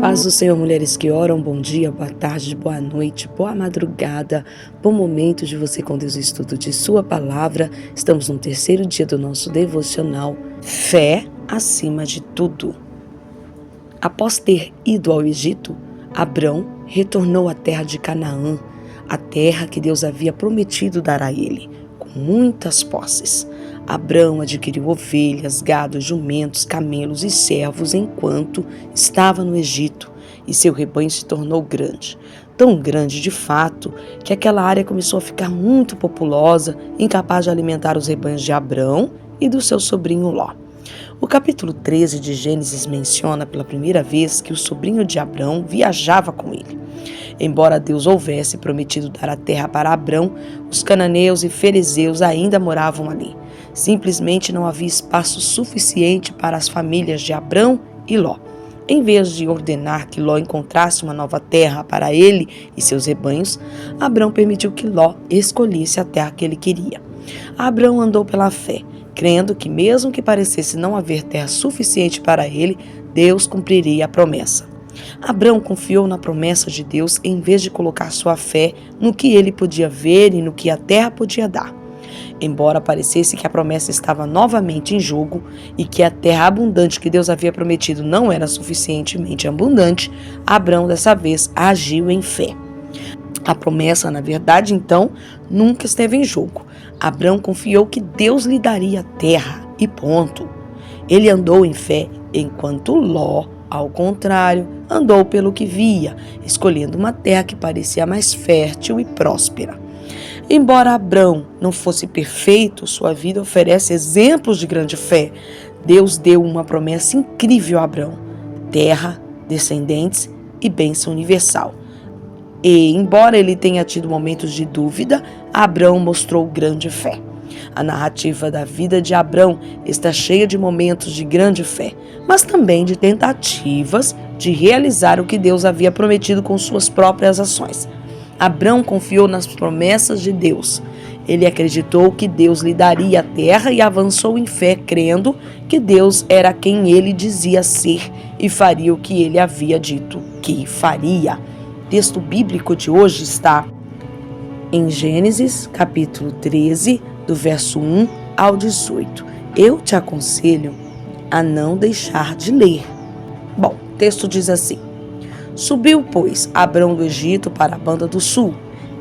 Paz do Senhor, mulheres que oram, bom dia, boa tarde, boa noite, boa madrugada, bom momento de você com Deus, estudo de sua palavra. Estamos no terceiro dia do nosso devocional, fé acima de tudo. Após ter ido ao Egito, Abrão retornou à terra de Canaã, a terra que Deus havia prometido dar a ele, com muitas posses. Abrão adquiriu ovelhas, gado, jumentos, camelos e servos enquanto estava no Egito, e seu rebanho se tornou grande. Tão grande de fato que aquela área começou a ficar muito populosa, incapaz de alimentar os rebanhos de Abrão e do seu sobrinho Ló. O capítulo 13 de Gênesis menciona pela primeira vez que o sobrinho de Abrão viajava com ele. Embora Deus houvesse prometido dar a terra para Abrão, os cananeus e fariseus ainda moravam ali. Simplesmente não havia espaço suficiente para as famílias de Abrão e Ló. Em vez de ordenar que Ló encontrasse uma nova terra para ele e seus rebanhos, Abrão permitiu que Ló escolhesse a terra que ele queria. Abrão andou pela fé, crendo que mesmo que parecesse não haver terra suficiente para ele, Deus cumpriria a promessa. Abrão confiou na promessa de Deus em vez de colocar sua fé no que ele podia ver e no que a terra podia dar. Embora parecesse que a promessa estava novamente em jogo e que a terra abundante que Deus havia prometido não era suficientemente abundante, Abrão dessa vez agiu em fé. A promessa, na verdade, então, nunca esteve em jogo. Abrão confiou que Deus lhe daria a terra e ponto. Ele andou em fé, enquanto Ló, ao contrário, andou pelo que via, escolhendo uma terra que parecia mais fértil e próspera. Embora Abrão não fosse perfeito, sua vida oferece exemplos de grande fé. Deus deu uma promessa incrível a Abrão: terra, descendentes e bênção universal. E, embora ele tenha tido momentos de dúvida, Abrão mostrou grande fé. A narrativa da vida de Abrão está cheia de momentos de grande fé, mas também de tentativas de realizar o que Deus havia prometido com suas próprias ações. Abrão confiou nas promessas de Deus. Ele acreditou que Deus lhe daria a terra e avançou em fé, crendo que Deus era quem ele dizia ser e faria o que ele havia dito que faria. O texto bíblico de hoje está em Gênesis, capítulo 13, do verso 1 ao 18. Eu te aconselho a não deixar de ler. Bom, o texto diz assim: Subiu, pois, Abrão do Egito para a banda do sul,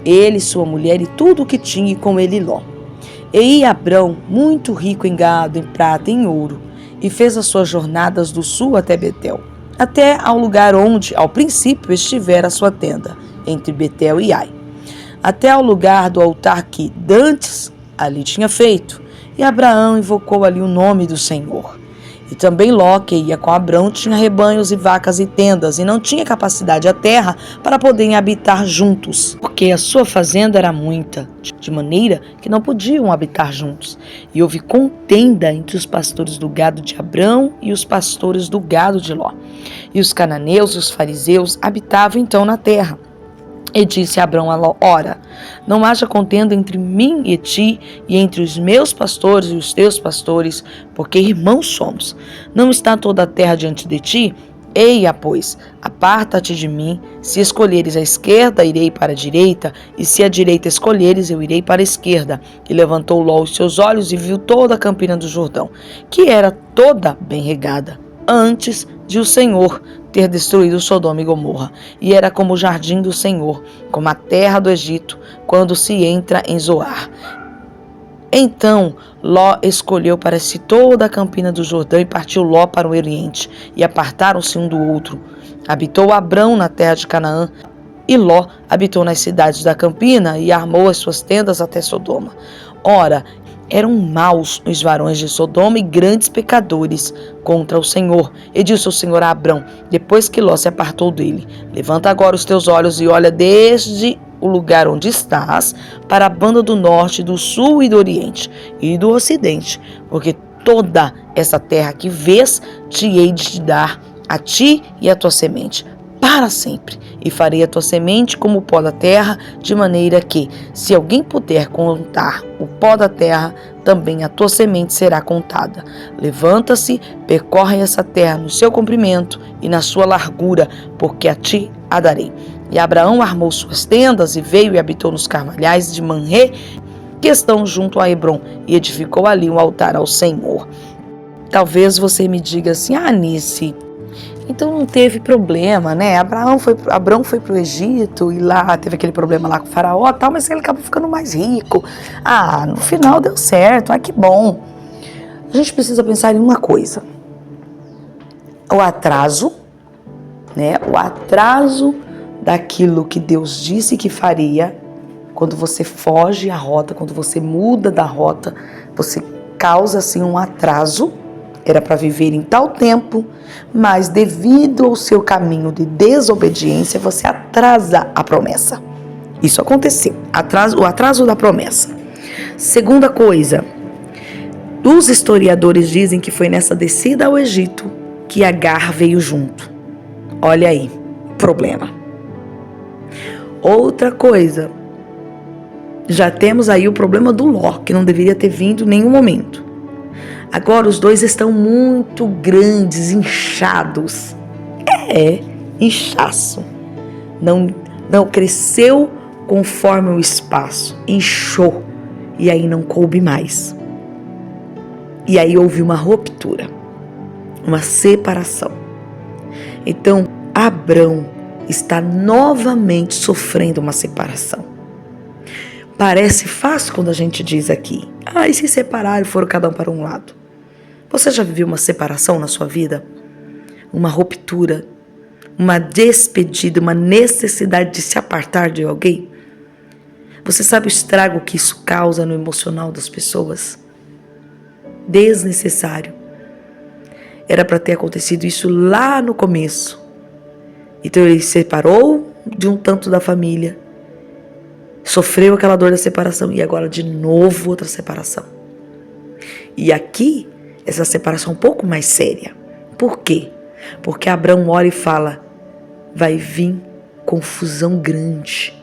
ele, sua mulher e tudo o que tinha, e com ele Ló. E ia Abrão, muito rico em gado, em prata e em ouro, e fez as suas jornadas do sul até Betel, até ao lugar onde, ao princípio, estivera a sua tenda, entre Betel e Ai, até ao lugar do altar que, dantes, ali tinha feito, e Abraão invocou ali o nome do Senhor. E também Ló, que ia com Abrão, tinha rebanhos e vacas e tendas, e não tinha capacidade a terra para poderem habitar juntos, porque a sua fazenda era muita, de maneira que não podiam habitar juntos. E houve contenda entre os pastores do gado de Abrão e os pastores do gado de Ló. E os cananeus e os fariseus habitavam então na terra. E disse Abrão a Ló: Ora, não haja contenda entre mim e ti, e entre os meus pastores e os teus pastores, porque irmãos somos. Não está toda a terra diante de ti? Eia, pois, aparta-te de mim. Se escolheres a esquerda, irei para a direita, e se a direita escolheres, eu irei para a esquerda. E levantou Ló os seus olhos e viu toda a campina do Jordão, que era toda bem regada, antes de o Senhor ter destruído Sodoma e Gomorra, e era como o jardim do Senhor, como a terra do Egito, quando se entra em Zoar. Então Ló escolheu para si toda a campina do Jordão, e partiu Ló para o oriente, e apartaram-se um do outro. Habitou Abrão na terra de Canaã, e Ló habitou nas cidades da campina, e armou as suas tendas até Sodoma. Ora, eram maus os varões de Sodoma e grandes pecadores contra o Senhor. E disse o Senhor a Abrão, depois que Ló se apartou dele: Levanta agora os teus olhos e olha desde o lugar onde estás para a banda do norte, do sul e do oriente e do ocidente, porque toda essa terra que vês te hei de dar a ti e a tua semente, para sempre, e farei a tua semente como o pó da terra, de maneira que, se alguém puder contar o pó da terra, também a tua semente será contada. Levanta-se, percorre essa terra no seu comprimento e na sua largura, porque a ti a darei. E Abraão armou suas tendas e veio e habitou nos carvalhais de Manré, que estão junto a Hebrom, e edificou ali um altar ao Senhor. Talvez você me diga assim: Anice, então não teve problema, né? Abraão foi para o Egito e lá teve aquele problema lá com o faraó, tal, mas ele acabou ficando mais rico. No final deu certo, que bom. A gente precisa pensar em uma coisa: o atraso, né? O atraso daquilo que Deus disse que faria. Quando você foge a rota, quando você muda da rota, você causa assim um atraso. Era para viver em tal tempo, mas devido ao seu caminho de desobediência, você atrasa a promessa. Isso aconteceu, o atraso da promessa. Segunda coisa, os historiadores dizem que foi nessa descida ao Egito que Agar veio junto. Olha aí, problema. Outra coisa, já temos aí o problema do Ló, que não deveria ter vindo em nenhum momento. Agora os dois estão muito grandes, inchados. Inchaço. Não cresceu conforme o espaço, inchou. E aí não coube mais. E aí houve uma ruptura, uma separação. Então, Abrão está novamente sofrendo uma separação. Parece fácil quando a gente diz aqui: e se separaram e foram cada um para um lado. Você já viveu uma separação na sua vida? Uma ruptura, uma despedida, uma necessidade de se apartar de alguém? Você sabe o estrago que isso causa no emocional das pessoas? Desnecessário. Era para ter acontecido isso lá no começo. Então ele se separou de um tanto da família, sofreu aquela dor da separação e agora de novo outra separação. E aqui, essa separação um pouco mais séria. Por quê? Porque Abrão olha e fala: vai vir confusão grande.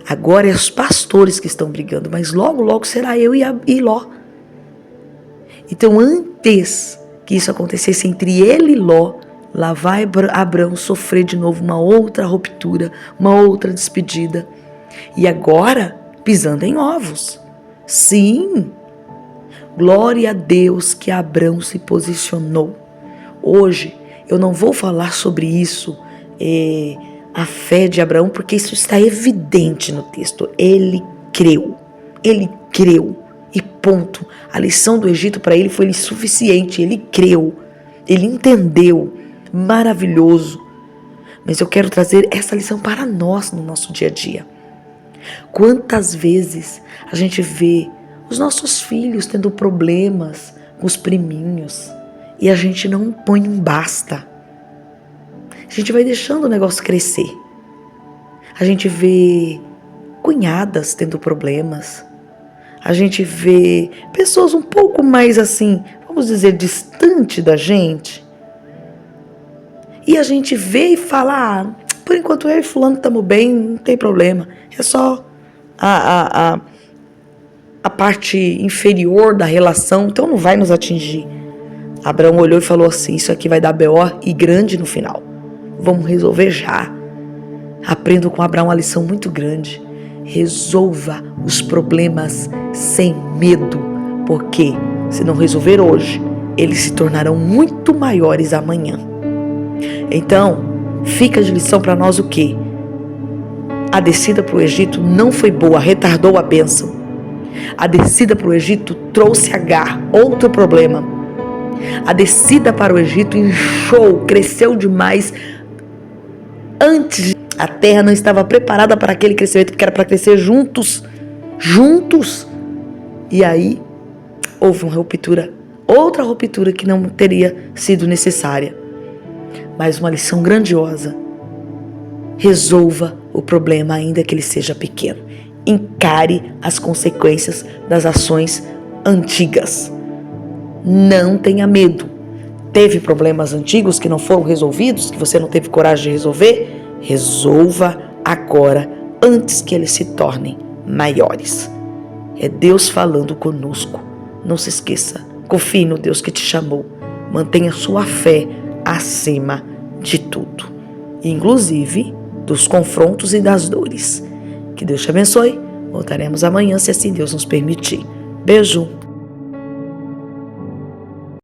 Agora é os pastores que estão brigando, mas logo, logo será eu e Ló. Então, antes que isso acontecesse entre ele e Ló, lá vai Abrão sofrer de novo uma outra ruptura, uma outra despedida. E agora, pisando em ovos. Sim, glória a Deus que Abrão se posicionou. Hoje, eu não vou falar sobre isso, a fé de Abraão, porque isso está evidente no texto. Ele creu e ponto. A lição do Egito para ele foi suficiente, ele creu, ele entendeu, maravilhoso. Mas eu quero trazer essa lição para nós no nosso dia a dia. Quantas vezes a gente vê os nossos filhos tendo problemas com os priminhos e a gente não põe um basta. A gente vai deixando o negócio crescer. A gente vê cunhadas tendo problemas. A gente vê pessoas um pouco mais assim, vamos dizer, distante da gente. E a gente vê e fala: por enquanto eu e fulano estamos bem, não tem problema. É só a parte inferior da relação, então não vai nos atingir. Abraão olhou e falou assim: isso aqui vai dar B.O. e grande no final. Vamos resolver já. Aprendo com Abraão uma lição muito grande. Resolva os problemas sem medo, porque se não resolver hoje, eles se tornarão muito maiores amanhã. Então, fica de lição para nós o quê? A descida para o Egito não foi boa, retardou a bênção. A descida para o Egito trouxe Agar, outro problema. A descida para o Egito inchou, cresceu demais. Antes, a terra não estava preparada para aquele crescimento, porque era para crescer juntos. E aí, houve uma ruptura, outra ruptura que não teria sido necessária. Mas uma lição grandiosa. Resolva o problema, ainda que ele seja pequeno. Encare as consequências das ações antigas. Não tenha medo. teve problemas antigos que não foram resolvidos, que você não teve coragem de resolver, resolva agora, antes que eles se tornem maiores. É Deus falando conosco. Não se esqueça, confie no Deus que te chamou. Mantenha sua fé acima de tudo, inclusive dos confrontos e das dores. Que Deus te abençoe. Voltaremos amanhã, se assim Deus nos permitir. Beijo.